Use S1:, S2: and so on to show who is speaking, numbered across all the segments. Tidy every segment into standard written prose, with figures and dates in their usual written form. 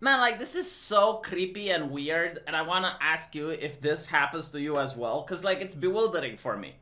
S1: Man, like, this is so creepy and weird, and I want to ask you if this happens to you as well, because, like, it's bewildering for me.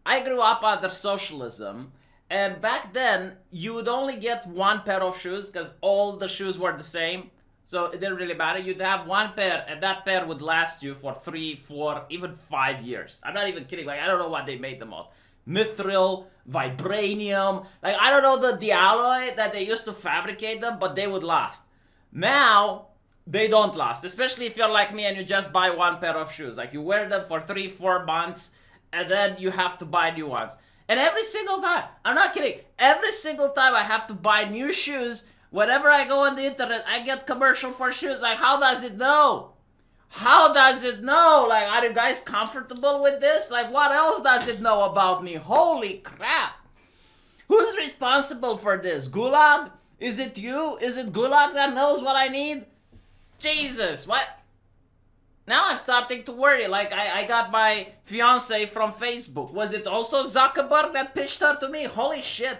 S1: I grew up under socialism, and back then, you would only get one pair of shoes, because all the shoes were the same, so it didn't really matter. You'd have one pair, and that pair would last you for 3, 4, even 5 years. I'm not even kidding, like, I don't know what they made them of. Mithril, vibranium, like, I don't know the alloy that they used to fabricate them, but they would last. Now, they don't last, especially if you're like me and you just buy one pair of shoes. Like, you wear them for 3, 4 months, and then you have to buy new ones. And every single time, I'm not kidding, every single time I have to buy new shoes, whenever I go on the internet, I get commercial for shoes. Like, how does it know? How does it know? Like, are you guys comfortable with this? Like, what else does it know about me? Holy crap. Who's responsible for this? Gulag? Is it you? Is it Gulag that knows what I need? Jesus, what? Now I'm starting to worry. Like, I got my fiance from Facebook. Was it also Zuckerberg that pitched her to me? Holy shit.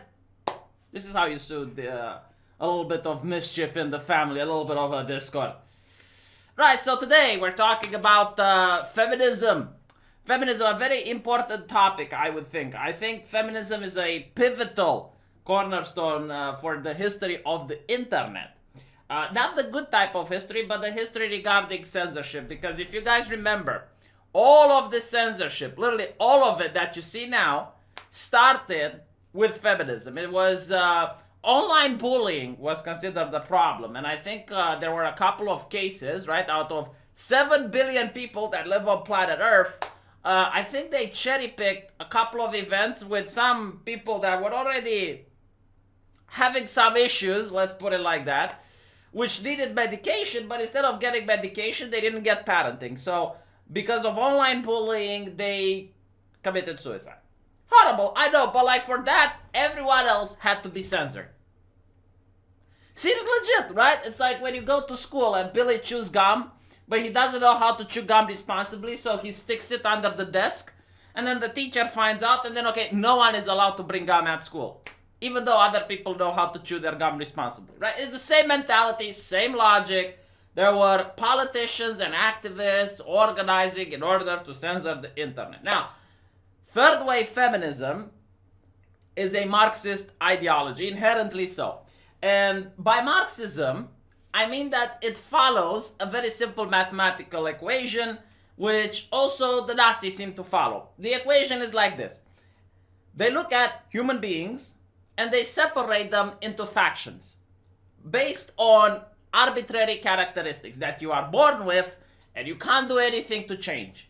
S1: This is how you soothe a little bit of mischief in the family, a little bit of a discord. Right, so today we're talking about feminism. Feminism, a very important topic, I would think. I think feminism is a pivotal cornerstone for the history of the internet. Not the good type of history, but the history regarding censorship. Because if you guys remember, all of this censorship, literally all of it that you see now, started with feminism. It was online bullying was considered the problem, and I think there were a couple of cases, right, out of 7 billion people that live on planet Earth. I think they cherry-picked a couple of events with some people that were already having some issues, let's put it like that, which needed medication, but instead of getting medication, they didn't get parenting. So, because of online bullying, they committed suicide. Horrible, I know, but like for that, everyone else had to be censored. Seems legit, right? It's like when you go to school and Billy chews gum, but he doesn't know how to chew gum responsibly, so he sticks it under the desk, and then the teacher finds out, and then, okay, no one is allowed to bring gum at school, even though other people know how to chew their gum responsibly, right? It's the same mentality, same logic. There were politicians and activists organizing in order to censor the internet. Now, third wave feminism is a Marxist ideology, inherently so. And by Marxism, I mean that it follows a very simple mathematical equation, which also the Nazis seem to follow. The equation is like this. They look at human beings and they separate them into factions based on arbitrary characteristics that you are born with and you can't do anything to change.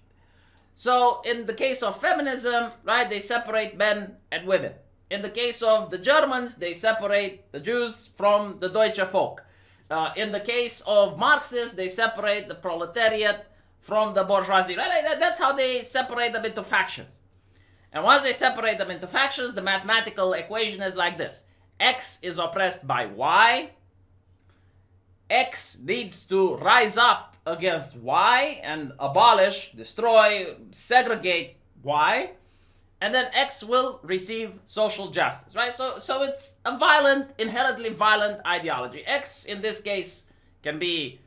S1: So in the case of feminism, right, they separate men and women. In the case of the Germans, they separate the Jews from the Deutsche Folk. In the case of Marxists, they separate the proletariat from the bourgeoisie. Right? That's how they separate them into factions. And once they separate them into factions, the mathematical equation is like this. X is oppressed by Y. X needs to rise up against Y and abolish, destroy, segregate Y. And then X will receive social justice, right? So it's a violent, inherently violent ideology. X, in this case, can be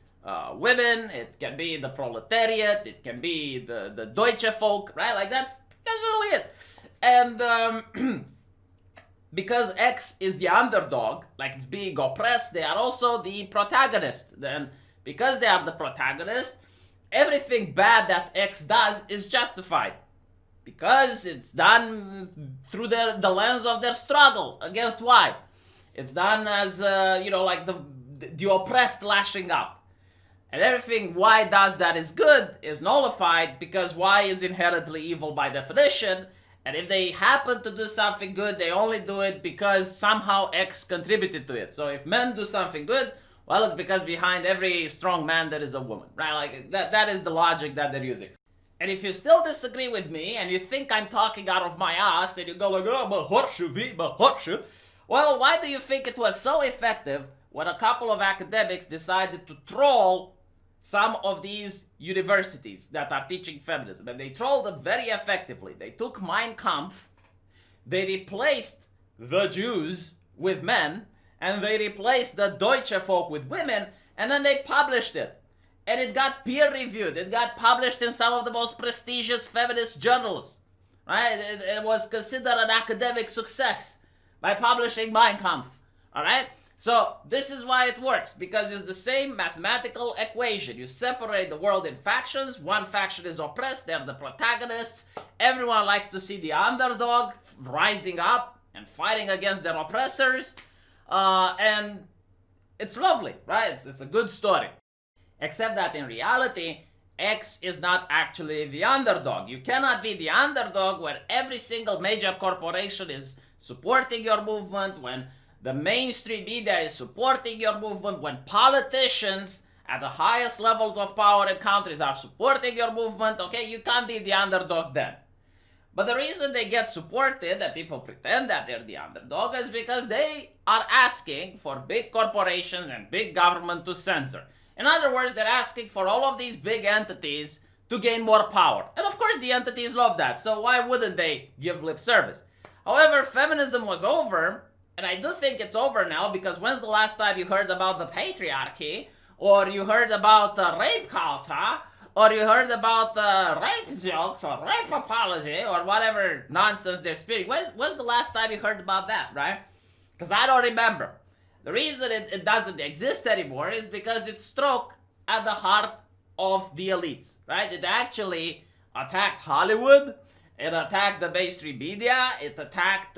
S1: women, it can be the proletariat, it can be the Deutsche Folk, right? Like that's really it. And because X is the underdog, like it's being oppressed, they are also the protagonist. Then because they are the protagonist, everything bad that X does is justified. Because it's done through the lens of their struggle against Y. It's done as, like the oppressed lashing out. And everything Y does that is good is nullified because Y is inherently evil by definition. And if they happen to do something good, they only do it because somehow X contributed to it. So if men do something good, well, it's because behind every strong man there is a woman, right? Like that is the logic that they're using. And if you still disagree with me and you think I'm talking out of my ass and you go like, oh, but horseshoe, but horseshoe. Well, why do you think it was so effective when a couple of academics decided to troll some of these universities that are teaching feminism? And they trolled them very effectively. They took Mein Kampf, they replaced the Jews with men, and they replaced the Deutsche Folk with women, And then they published it. And it got peer reviewed. It got published in some of the most prestigious feminist journals. Right? It was considered an academic success by publishing Mein Kampf. Alright? So this is why it works, because it's the same mathematical equation. You separate the world in factions. One faction is oppressed, they're the protagonists. Everyone likes to see the underdog rising up and fighting against their oppressors. And it's lovely, right? It's a good story. Except that in reality, X is not actually the underdog. You cannot be the underdog where every single major corporation is supporting your movement, when the mainstream media is supporting your movement, when politicians at the highest levels of power in countries are supporting your movement. Okay, you can't be the underdog then. But the reason they get supported, and people pretend that they're the underdog, is because they are asking for big corporations and big government to censor. In other words, they're asking for all of these big entities to gain more power. And of course the entities love that, so why wouldn't they give lip service? However, feminism was over, and I do think it's over now, because when's the last time you heard about the patriarchy, or you heard about the rape culture, or you heard about the rape jokes, or rape apology, or whatever nonsense they're spitting? When's the last time you heard about that, right? Because I don't remember. The reason it doesn't exist anymore is because it struck at the heart of the elites, right? It actually attacked Hollywood, it attacked the mainstream media, it attacked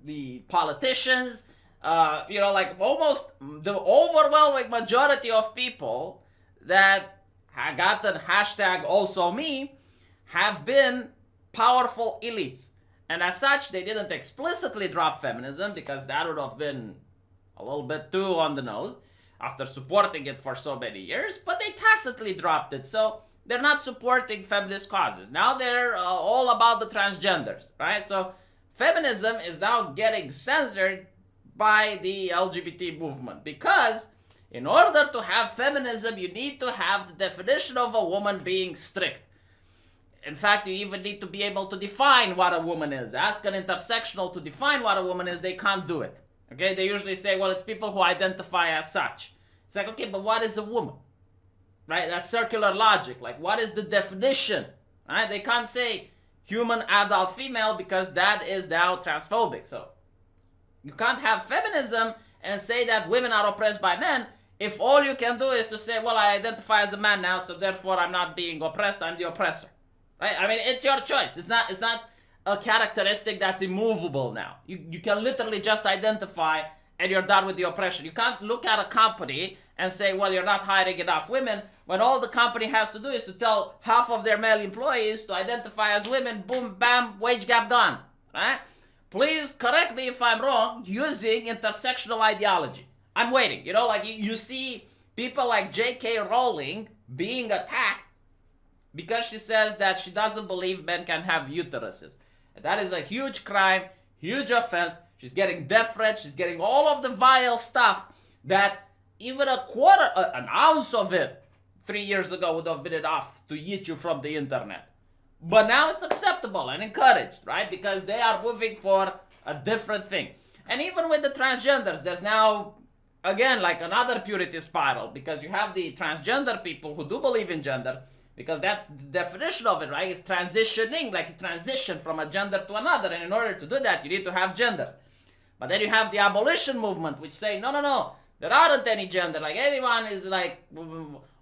S1: the politicians, like almost the overwhelming majority of people that have gotten hashtag also me have been powerful elites. And as such, they didn't explicitly drop feminism, because that would have been a little bit too on the nose after supporting it for so many years, but they tacitly dropped it. So they're not supporting feminist causes. Now they're all about the transgenders, right? So feminism is now getting censored by the LGBT movement, because in order to have feminism, you need to have the definition of a woman being strict. In fact, you even need to be able to define what a woman is. Ask an intersectional to define what a woman is, they can't do it. Okay, they usually say, well, it's people who identify as such. It's like, okay, but what is a woman? Right, that's circular logic. Like, what is the definition? Right, they can't say human adult female, because that is now transphobic. So you can't have feminism and say that women are oppressed by men if all you can do is to say, well, I identify as a man now, so therefore I'm not being oppressed, I'm the oppressor. Right? I mean, it's your choice. It's not a characteristic that's immovable now. You can literally just identify and you're done with the oppression. You can't look at a company and say, well, you're not hiring enough women, when all the company has to do is to tell half of their male employees to identify as women. Boom, bam, wage gap gone. Right? Please correct me if I'm wrong using intersectional ideology. I'm waiting. You see people like J.K. Rowling being attacked because she says that she doesn't believe men can have uteruses. And that is a huge crime, huge offense. She's getting death threats. She's getting all of the vile stuff that even an ounce of it 3 years ago would have been enough to yeet you from the internet. But now it's acceptable and encouraged, right? Because they are moving for a different thing. And even with the transgenders, there's now, again, like another purity spiral, because you have the transgender people who do believe in gender, because that's the definition of it, right? It's transitioning, like you transition from a gender to another, and in order to do that, you need to have genders. But then you have the abolition movement, which say, no, there aren't any gender, like anyone is like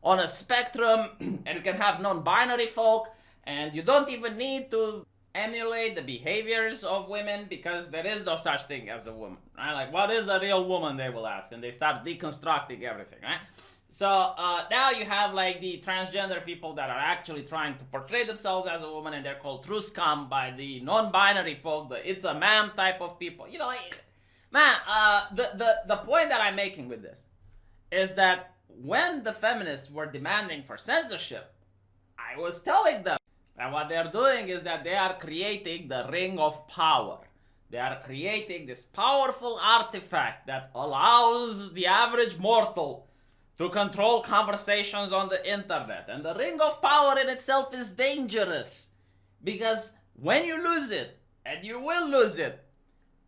S1: on a spectrum, and you can have non-binary folk, and you don't even need to emulate the behaviors of women, because there is no such thing as a woman, right? Like, what is a real woman, they will ask, and they start deconstructing everything, right? So now you have like the transgender people that are actually trying to portray themselves as a woman, and they're called true scum by the non-binary folk, the it's a ma'am type of people. The point that I'm making with this is that when the feminists were demanding for censorship, I was telling them that what they're doing is that they are creating the ring of power. They are creating this powerful artifact that allows the average mortal to control conversations on the internet. And the ring of power in itself is dangerous, because when you lose it, and you will lose it,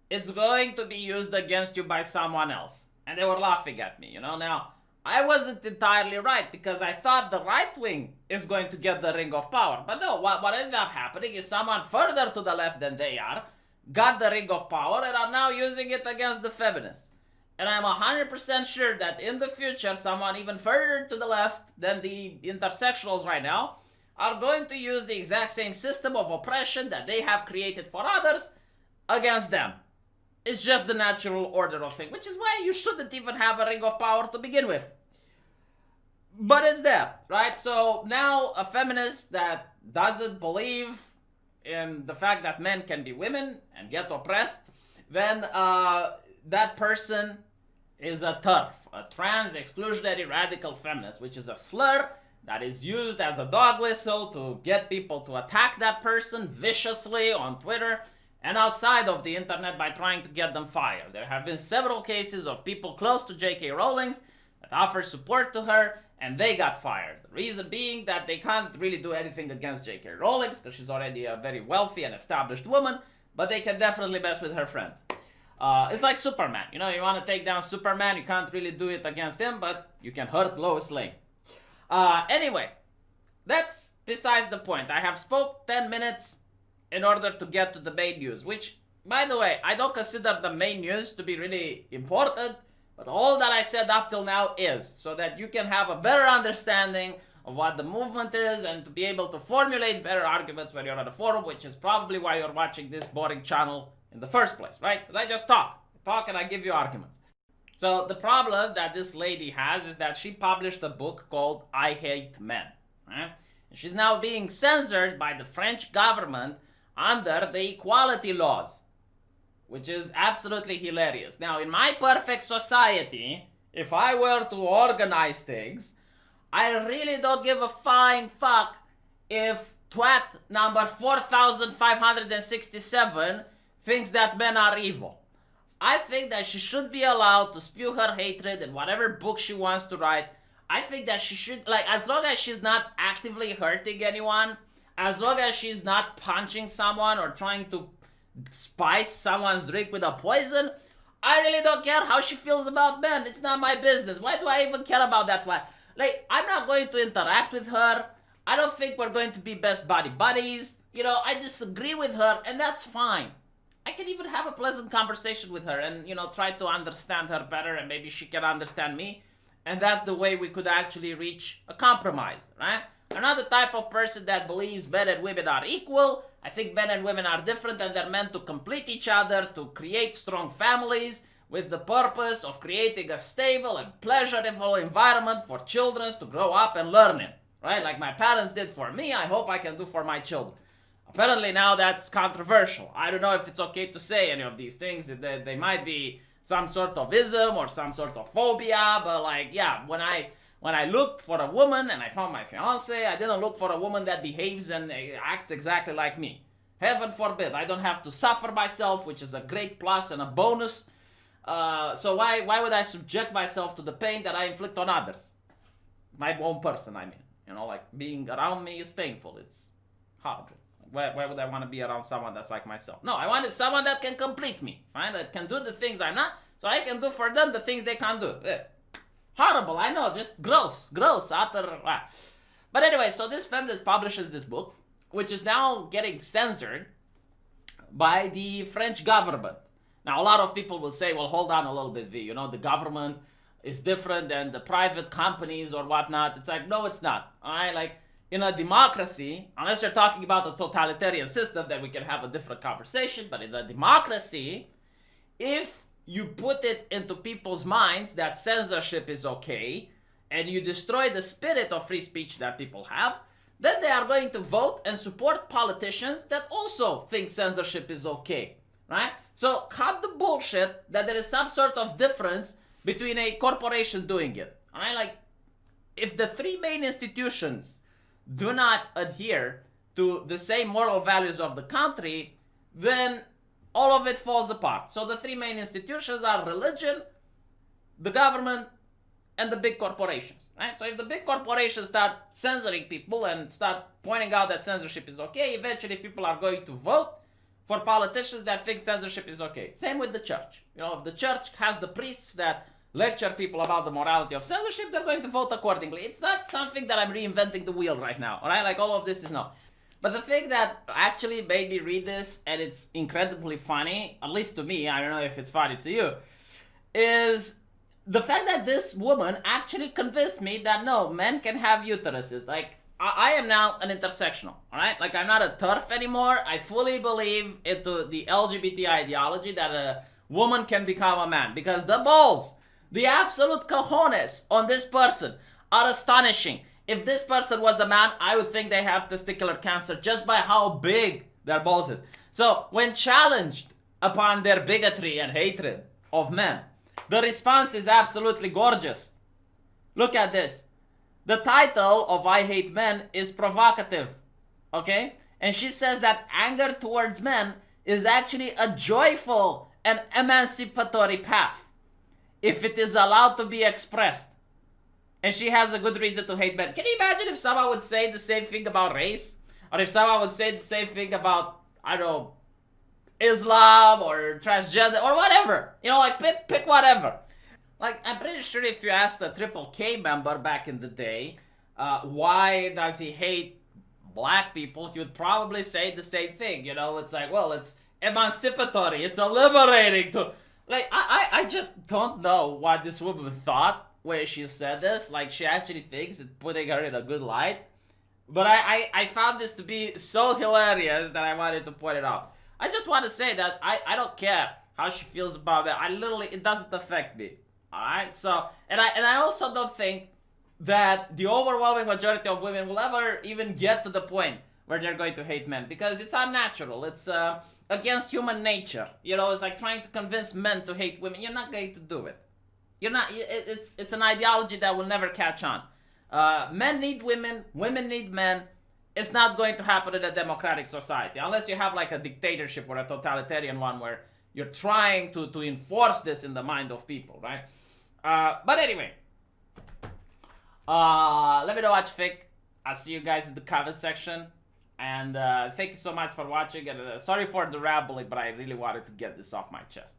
S1: it's going to be used against you by someone else. And they were laughing at me, Now, I wasn't entirely right because I thought the right wing is going to get the ring of power. But no, what ended up happening is someone further to the left than they are got the ring of power and are now using it against the feminists. And I'm 100% sure that in the future, someone even further to the left than the intersectionals right now are going to use the exact same system of oppression that they have created for others against them. It's just the natural order of things, which is why you shouldn't even have a ring of power to begin with. But it's there, right? So now a feminist that doesn't believe in the fact that men can be women and get oppressed, then that person is a TERF, a trans exclusionary radical feminist, which is a slur that is used as a dog whistle to get people to attack that person viciously on Twitter and outside of the internet by trying to get them fired. There have been several cases of people close to J.K. Rowling that offered support to her and they got fired. The reason being that they can't really do anything against J.K. Rowling because she's already a very wealthy and established woman, but they can definitely mess with her friends. It's like Superman. You want to take down Superman, you can't really do it against him, but you can hurt Lois Lane. Anyway, that's besides the point. I have spoke 10 minutes in order to get to the main news, which, by the way, I don't consider the main news to be really important, but all that I said up till now is, so that you can have a better understanding of what the movement is and to be able to formulate better arguments when you're on a forum, which is probably why you're watching this boring channel in the first place, right? Because I just talk and I give you arguments. So the problem that this lady has is that she published a book called I Hate Men, right? And she's now being censored by the French government under the equality laws, which is absolutely hilarious. Now, in my perfect society, if I were to organize things, I really don't give a flying fuck if twat number 4567 thinks that men are evil. I think that she should be allowed to spew her hatred in whatever book she wants to write. I think that she should, as long as she's not actively hurting anyone, as long as she's not punching someone or trying to spice someone's drink with a poison, I really don't care how she feels about men. It's not my business. Why do I even care about that one? I'm not going to interact with her. I don't think we're going to be best buddies. I disagree with her, and that's fine. I can even have a pleasant conversation with her and, try to understand her better, and maybe she can understand me. And that's the way we could actually reach a compromise, right? I'm not the type of person that believes men and women are equal. I think men and women are different and they're meant to complete each other, to create strong families with the purpose of creating a stable and pleasurable environment for children to grow up and learn in, right? Like my parents did for me, I hope I can do for my children. Apparently now that's controversial. I don't know if it's okay to say any of these things. They might be some sort of ism or some sort of phobia, but when I looked for a woman and I found my fiance, I didn't look for a woman that behaves and acts exactly like me. Heaven forbid, I don't have to suffer myself, which is a great plus and a bonus. So why would I subject myself to the pain that I inflict on others? My own person, I mean. Being around me is painful. It's horrible. Why would I want to be around someone that's like myself? No, I wanted someone that can complete me, right? That can do the things I'm not, so I can do for them the things they can't do. Horrible, I know, just gross, utter. But anyway, so this feminist publishes this book, which is now getting censored by the French government. Now, a lot of people will say, well, hold on a little bit, V. The government is different than the private companies or whatnot. It's like, no, it's not. All right, in a democracy, unless you're talking about a totalitarian system, then we can have a different conversation. But in a democracy, if you put it into people's minds that censorship is okay, and you destroy the spirit of free speech that people have, then they are going to vote and support politicians that also think censorship is okay, right? So cut the bullshit that there is some sort of difference between a corporation doing it, all right? If the three main institutions do not adhere to the same moral values of the country, then all of it falls apart. So the three main institutions are religion, the government, and the big corporations, right? So if the big corporations start censoring people and start pointing out that censorship is okay, eventually people are going to vote for politicians that think censorship is okay. Same with the church. If the church has the priests that lecture people about the morality of censorship, they're going to vote accordingly. It's not something that I'm reinventing the wheel right now, all right? Like, all of this is no. But the thing that actually made me read this, and it's incredibly funny, at least to me, I don't know if it's funny to you, is the fact that this woman actually convinced me that no, men can have uteruses. Like, I am now an intersectional, alright? Like, I'm not a TERF anymore. I fully believe into the LGBT ideology that a woman can become a man. Because the balls, the absolute cojones on this person are astonishing. If this person was a man, I would think they have testicular cancer just by how big their balls is. So, when challenged upon their bigotry and hatred of men, the response is absolutely gorgeous. Look at this. The title of I Hate Men is provocative, okay? And she says that anger towards men is actually a joyful and emancipatory path if it is allowed to be expressed. And she has a good reason to hate men. Can you imagine if someone would say the same thing about race? Or if someone would say the same thing about, I don't know, Islam or transgender or whatever. You know, like pick whatever. Like, I'm pretty sure if you asked a Triple K member back in the day, why does he hate black people, he would probably say the same thing. You know, it's like, well, it's emancipatory. It's a liberating to... Like, I just don't know what this woman thought when she said this. Like, she actually thinks it's putting her in a good light. But I found this to be so hilarious that I wanted to point it out. I just want to say that I don't care how she feels about it. It doesn't affect me. Alright? So, and I also don't think that the overwhelming majority of women will ever even get to the point where they're going to hate men. Because it's unnatural. It's against human nature. You know, it's like trying to convince men to hate women. You're not going to do it. You're not. It's an ideology that will never catch on. Men need women. Women need men. It's not going to happen in a democratic society unless you have like a dictatorship or a totalitarian one where you're trying to enforce this in the mind of people, right? But anyway, let me know what you think. I'll see you guys in the comment section, and thank you so much for watching. And sorry for the rambling, but I really wanted to get this off my chest.